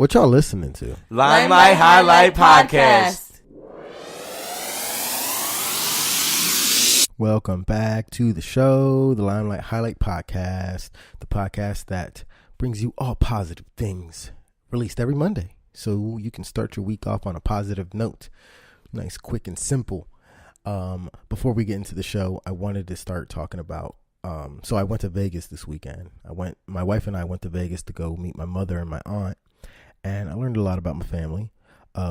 What y'all listening to? Limelight Highlight Podcast. Welcome back to the show, the Limelight Highlight Podcast, the podcast that brings you all positive things, released every Monday, so you can start your week off on a positive note. Nice, quick, and simple. Before we get into the show, I wanted to start talking about, so I went to Vegas this weekend. My wife and I went to Vegas to go meet my mother and my aunt, and I learned a lot about my family.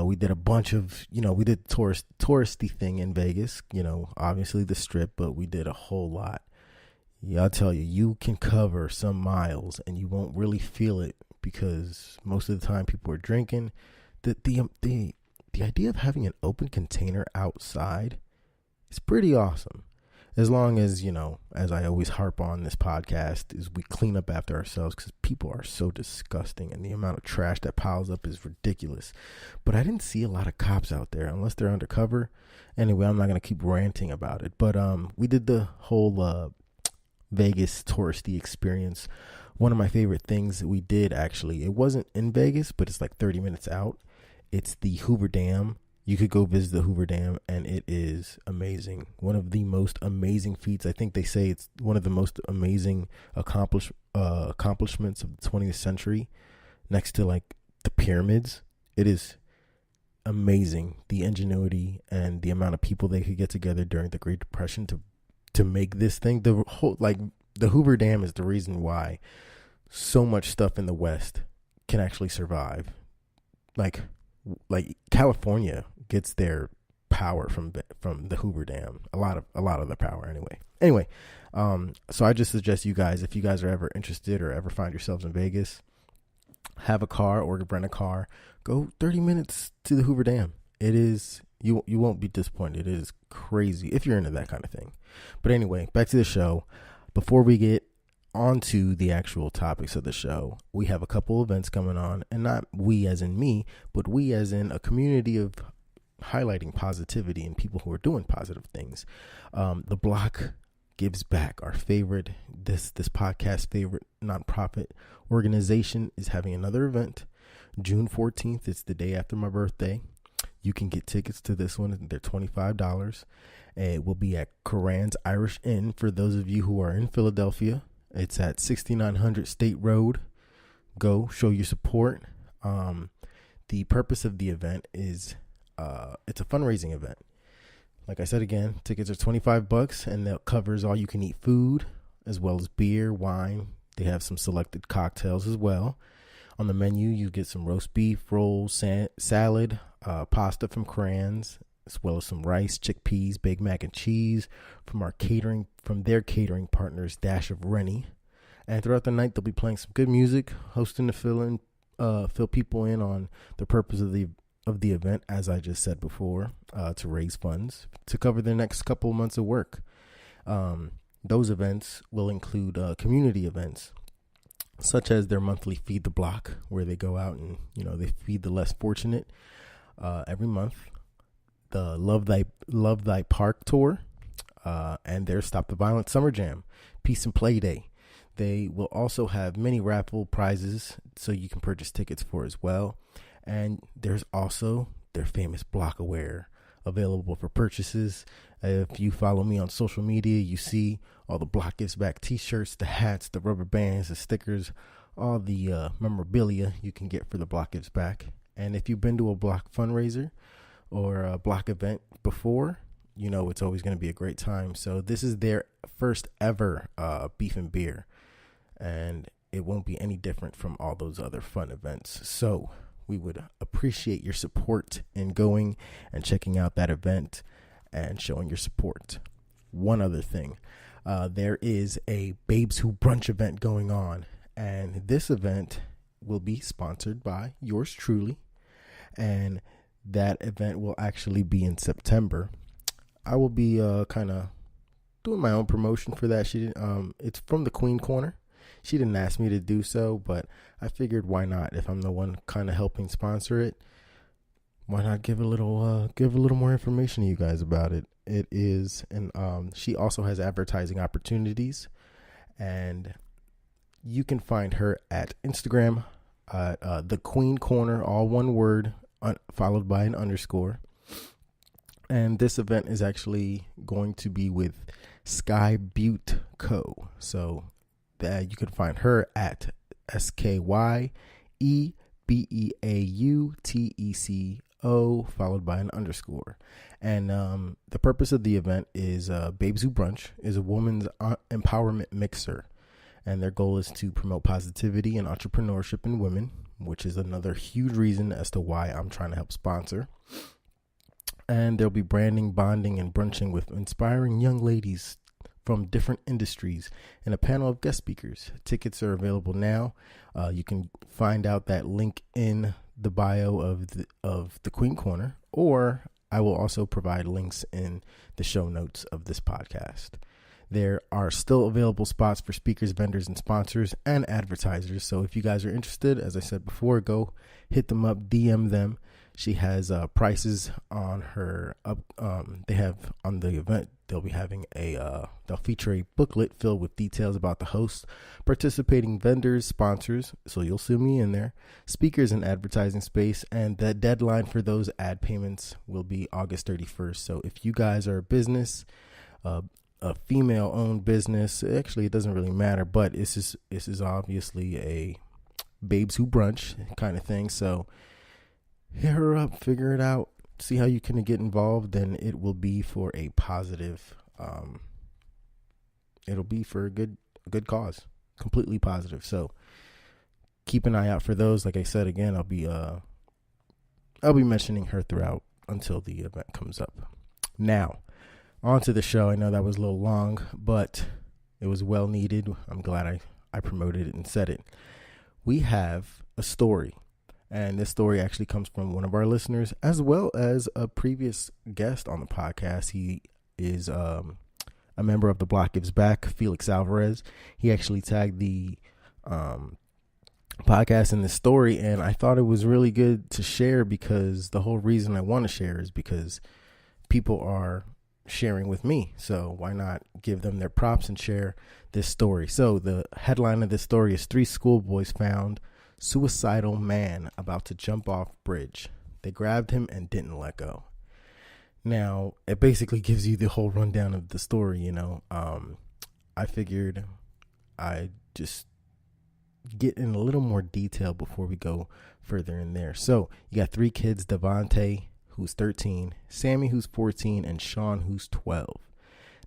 We did a bunch of, we did touristy thing in Vegas, obviously the Strip, but we did a whole lot. Yeah, I'll tell you, you can cover some miles and you won't really feel it because most of the time people are drinking. The idea of having an open container outside is pretty awesome. As long as, as I always harp on this podcast, is we clean up after ourselves because people are so disgusting and the amount of trash that piles up is ridiculous. But I didn't see a lot of cops out there unless they're undercover. Anyway, I'm not going to keep ranting about it. But we did the whole Vegas touristy experience. One of my favorite things that we did, actually, it wasn't in Vegas, but it's like 30 minutes out. It's the Hoover Dam. You could go visit the Hoover Dam, and it is amazing. One of the most amazing feats. I think they say it's one of the most amazing accomplishments of the 20th century, next to like the pyramids. It is amazing, the ingenuity and the amount of people they could get together during the Great Depression to make this thing. The Hoover Dam is the reason why so much stuff in the West can actually survive. Like California gets their power from the Hoover Dam. A lot of the power anyway. So I just suggest you guys, if you guys are ever interested or ever find yourselves in Vegas, have a car or rent a car, go 30 minutes to the Hoover Dam. It is, you won't be disappointed. It is crazy if you're into that kind of thing. But anyway, back to the show. Before we get onto the actual topics of the show, we have a couple events coming on, and not we as in me, but we as in a community of highlighting positivity and people who are doing positive things. The Block Gives Back, our favorite, this podcast favorite nonprofit organization, is having another event June 14th. It's the day after my birthday. You can get tickets to this one. They're $25. It will be at Coran's Irish Inn for those of you who are in Philadelphia. It's at 6900 State Road. Go show your support. The purpose of the event is it's a fundraising event. Like I said again, tickets are $25 and that covers all you can eat food as well as beer, wine. They have some selected cocktails as well. On the menu, you get some roast beef, rolls, salad, pasta from Crans, as well as some rice, chickpeas, baked mac and cheese from their catering partners, Dash of Rennie. And throughout the night, they'll be playing some good music, hosting to fill people in on the purpose of the event, as I just said before, to raise funds to cover the next couple months of work. Those events will include community events, such as their monthly Feed the Block, where they go out and they feed the less fortunate every month. The Love Thy Park tour, and their Stop the Violence Summer Jam, Peace and Play Day. They will also have many raffle prizes so you can purchase tickets for as well. And there's also their famous Blockaware available for purchases. If you follow me on social media, you see all the Block Gives Back t-shirts, the hats, the rubber bands, the stickers, all the memorabilia you can get for the Block Gives Back. And if you've been to a Block fundraiser or a Block event before, it's always going to be a great time. So this is their first ever beef and beer, and it won't be any different from all those other fun events. So we would appreciate your support in going and checking out that event and showing your support. One other thing, there is a Babes Who Brunch event going on, and this event will be sponsored by yours truly, and that event will actually be in September. I will be kind of doing my own promotion for that. It's from the Queen Corner. She didn't ask me to do so, but I figured why not? If I'm the one kind of helping sponsor it, why not give a little more information to you guys about it? It is, and she also has advertising opportunities, and you can find her at Instagram The Queen Corner, all one word, followed by an underscore. And this event is actually going to be with Sky Butte Co. So that you can find her at SKYEBEAUTECO followed by an underscore. And the purpose of the event is Babes Who Brunch is a woman's empowerment mixer. And their goal is to promote positivity and entrepreneurship in women, which is another huge reason as to why I'm trying to help sponsor. And there'll be branding, bonding, and brunching with inspiring young ladies from different industries and a panel of guest speakers. Tickets are available now. You can find out that link in the bio of the Queen Corner, or I will also provide links in the show notes of this podcast. There are still available spots for speakers, vendors, and sponsors and advertisers. So if you guys are interested, as I said before, go hit them up, DM them. She has prices on her they have on the event. They'll be having they'll feature a booklet filled with details about the host, participating vendors, sponsors. So you'll see me in there, speakers and advertising space. And the deadline for those ad payments will be August 31st. So if you guys are a business, a female owned business, actually it doesn't really matter, but this is obviously a Babes Who Brunch kind of thing. So hit her up, figure it out, see how you can get involved, and it will be for a positive, it'll be for a good cause, completely positive. So keep an eye out for those. Like I said, again, I'll be mentioning her throughout until the event comes up. Now, on to the show. I know that was a little long, but it was well needed. I'm glad I promoted it and said it. We have a story. And this story actually comes from one of our listeners, as well as a previous guest on the podcast. He is a member of the Block Gives Back, Felix Alvarez. He actually tagged the podcast in this story, and I thought it was really good to share, because the whole reason I want to share is because people are sharing with me. So why not give them their props and share this story? So the headline of this story is 3 schoolboys found suicidal man about to jump off bridge. They grabbed him and didn't let go. Now, it basically gives you the whole rundown of the story, you know. I figured I'd just get in a little more detail before we go further in there. So, you got 3 kids, Devontae, who's 13, Sammy, who's 14, and Sean, who's 12.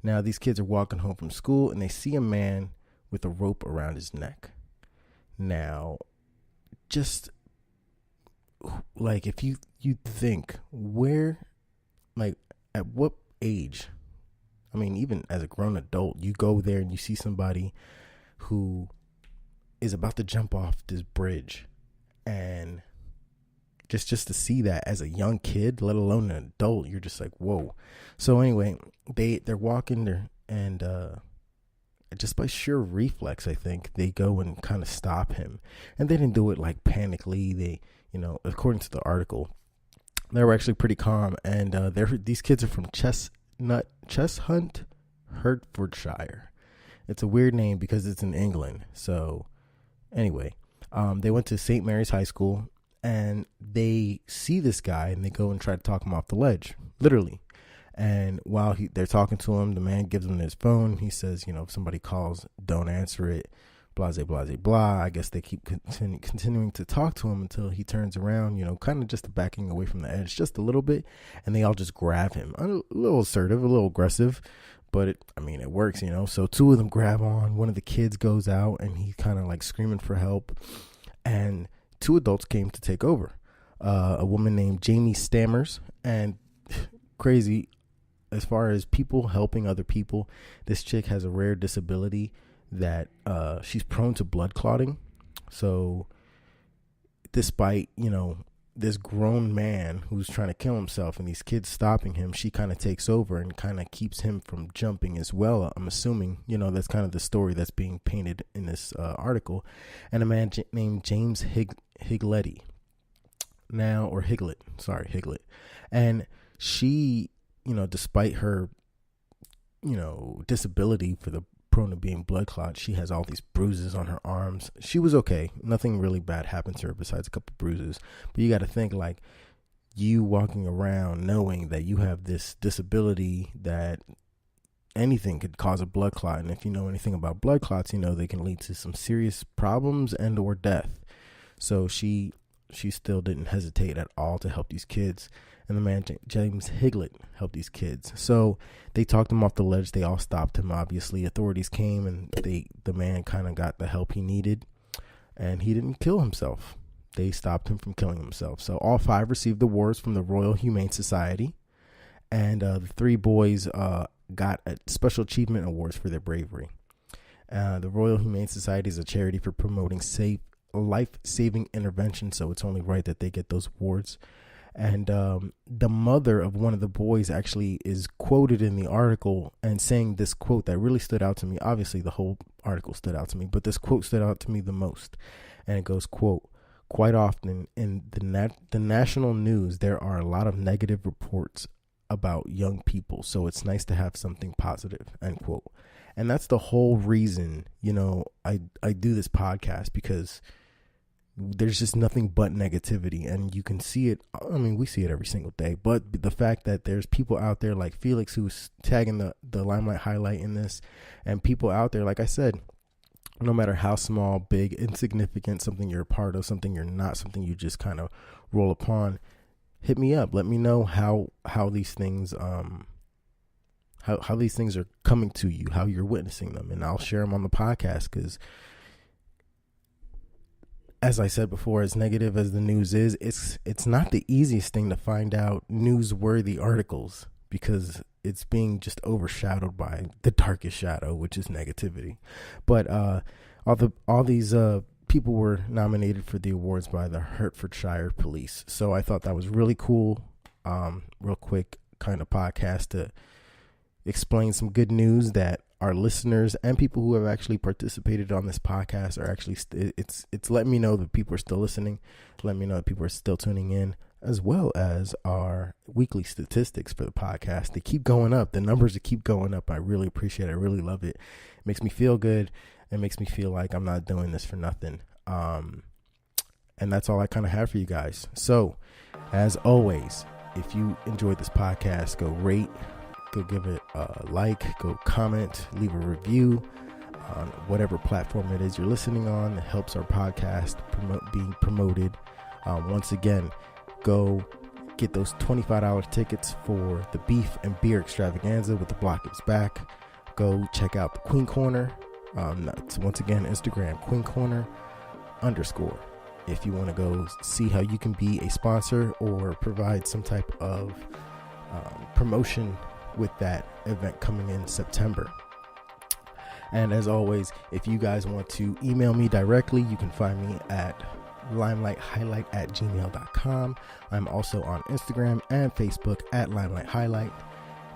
Now, these kids are walking home from school, and they see a man with a rope around his neck. Now, just like, if you think, where, like, at what age, I mean, even as a grown adult, you go there and you see somebody who is about to jump off this bridge, and just to see that as a young kid, let alone an adult, you're just like, whoa. So anyway, they're walking there, and just by sheer reflex, I think, they go and kind of stop him. And they didn't do it like panically. They, you know, according to the article, they were actually pretty calm. And these kids are from Cheshunt, Hertfordshire. It's a weird name because it's in England. So anyway, they went to St. Mary's High School, and they see this guy, and they go and try to talk him off the ledge, literally. And while they're talking to him, the man gives him his phone. He says, you know, if somebody calls, don't answer it, blah, blah, blah, blah. I guess they keep continuing to talk to him until he turns around, you know, kind of just backing away from the edge just a little bit. And they all just grab him. A little assertive, a little aggressive, but it works, you know. So 2 of them grab on. One of the kids goes out, and he's kind of like screaming for help. And 2 adults came to take over. A woman named Jamie Stammers, and crazy, as far as people helping other people, this chick has a rare disability that she's prone to blood clotting. So despite, you know, this grown man who's trying to kill himself and these kids stopping him, she kind of takes over and kind of keeps him from jumping as well. I'm assuming, you know, that's kind of the story that's being painted in this article. And a man named James Higlet. And she, you know, despite her, you know, disability for the prone to being blood clot. She has all these bruises on her arms. She was okay. Nothing really bad happened to her besides a couple bruises. But you got to think, like, you walking around knowing that you have this disability that anything could cause a blood clot. And if you know anything about blood clots, you know they can lead to some serious problems and or death. So she still didn't hesitate at all to help these kids. And the man, James Higlett, helped these kids. So they talked him off the ledge. They all stopped him, obviously. Authorities came, and the man kind of got the help he needed. And he didn't kill himself. They stopped him from killing himself. So all 5 received awards from the Royal Humane Society. And the 3 boys got special achievement awards for their bravery. The Royal Humane Society is a charity for promoting safe, life-saving intervention. So it's only right that they get those awards. And the mother of one of the boys actually is quoted in the article and saying this quote that really stood out to me. Obviously, the whole article stood out to me, but this quote stood out to me the most. And it goes, quote, "Quite often in the national news, there are a lot of negative reports about young people. So it's nice to have something positive," end quote. And that's the whole reason, you know, I do this podcast, because there's just nothing but negativity, and you can see it. I mean, we see it every single day, but the fact that there's people out there like Felix, who's tagging the Limelight highlight in this, and people out there, like I said, no matter how small, big, insignificant, something you're a part of, something you're not, something you just kind of roll upon, hit me up. Let me know how these things, how these things are coming to you, how you're witnessing them, and I'll share them on the podcast, because as I said before, as negative as the news is, it's not the easiest thing to find out newsworthy articles, because it's being just overshadowed by the darkest shadow, which is negativity. But all these people were nominated for the awards by the Hertfordshire Police. So I thought that was really cool. Real quick kind of podcast to explain some good news that our listeners and people who have actually participated on this podcast are actually it's letting me know that people are still listening, letting me know that people are still tuning in, as well as our weekly statistics for the podcast. They keep going up. The numbers that keep going up. I really appreciate it. I really love it. It makes me feel good. It makes me feel like I'm not doing this for nothing. And that's all I kind of have for you guys. So as always, if you enjoyed this podcast, go rate, go give it a like, go comment, leave a review on whatever platform it is you're listening on. It helps our podcast being promoted. Once again, go get those $25 tickets for the Beef and Beer Extravaganza with the Block Is Back. Go check out the Queen Corner. Once again, Instagram, Queen Corner _ if you want to go see how you can be a sponsor or provide some type of promotion with that event coming in September. And as always, if you guys want to email me directly, you can find me at limelight@gmail.com. I'm also on Instagram and Facebook at Limelight Highlight.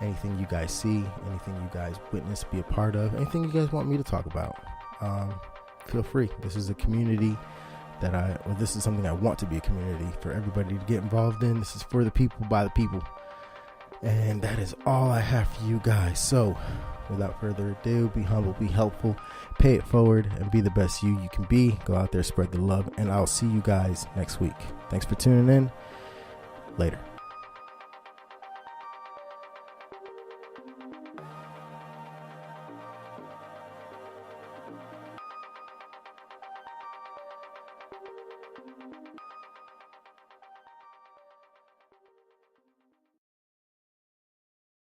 Anything you guys see, anything you guys witness, be a part of, anything you guys want me to talk about, feel free. This is a community this is something I want to be a community for everybody to get involved in. This is for the people, by the people. And that is all I have for you guys. So without further ado, be humble, be helpful, pay it forward, and be the best you can be. Go out there, spread the love, and I'll see you guys next week. Thanks for tuning in. Later.